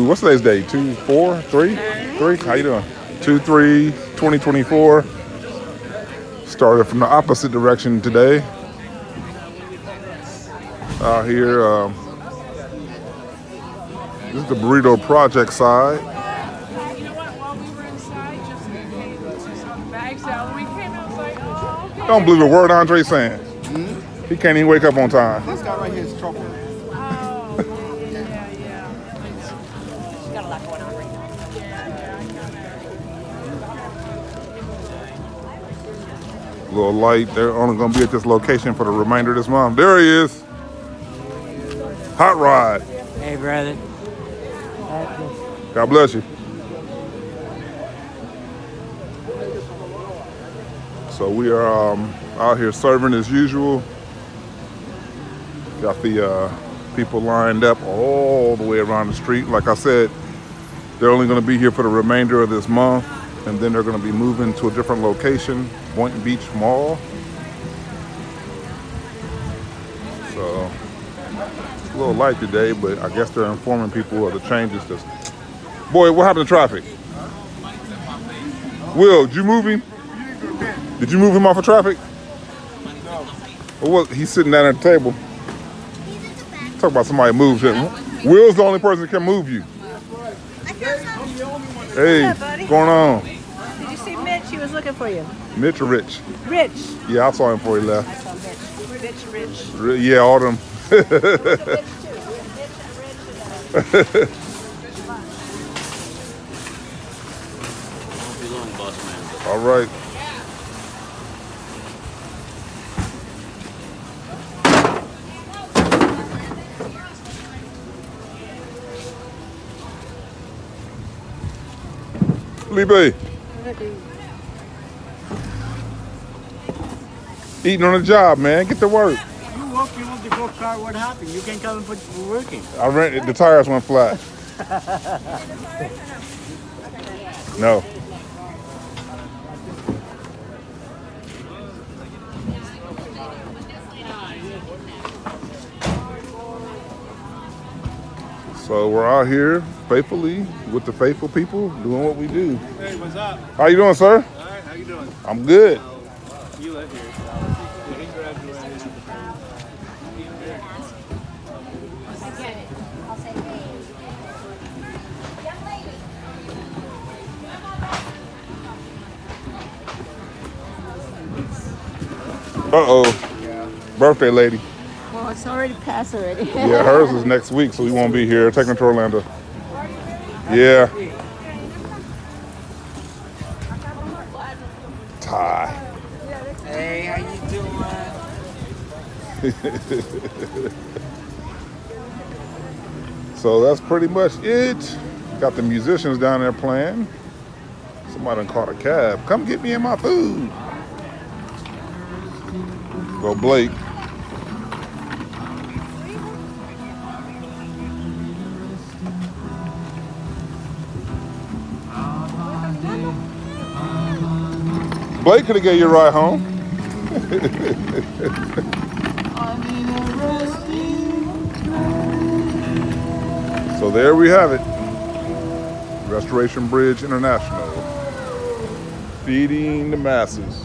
What's today's date? 2/4/3? How you doing? 2/3/2024. Started from the opposite direction today. Out here, this is the Burrito Project side. You know what? While we were inside, just saw the bags out. When we came out, I was like, oh, okay. Don't believe a word Andre's saying. He can't even wake up on time. This guy right here is trouble. Oh, yeah. She's got a lot going on right now. Little light. They're only going to be at this location for the remainder of this month. There he is. Hot Rod. Hey, brother. God bless you. So we are out here serving as usual. Got the people lined up all the way around the street. Like I said, they're only going to be here for the remainder of this month, and then they're going to be moving to a different location, Boynton Beach Mall. So it's a little light today, but I guess they're informing people of the changes. Boy, what happened to traffic? Will, did you move him? Did you move him off of traffic? No. Or what? He's sitting down at the table. Talk about somebody moves him. Will's the only person that can move you. Hey, What's up, buddy? what's going on? Did you see Mitch? He was looking for you. Mitch or Rich? Rich. Yeah, I saw him before he left. I saw Mitch. Rich. Yeah, all them. Rich, too. All right. Libe. Eating on the job, man. Get to work. You walking with the go-kart, what happened? You can't come and put working. I rented, the tires went flat. No. So we're out here faithfully with the faithful people doing what we do. Hey, what's up? How you doing, sir? All right, how you doing? I'm good. You live here. He graduated. Uh-oh. Birthday lady. Well, it's already past already. Yeah, hers is next week, so we won't be here. Taking her to Orlando. Yeah. Ty. Hey, how you doing? So that's pretty much it. Got the musicians down there playing. Somebody done caught a cab. Come get me in my food. Go Blake. Blake could have gave you a ride home. So there we have it. Restoration Bridge International. Feeding the masses.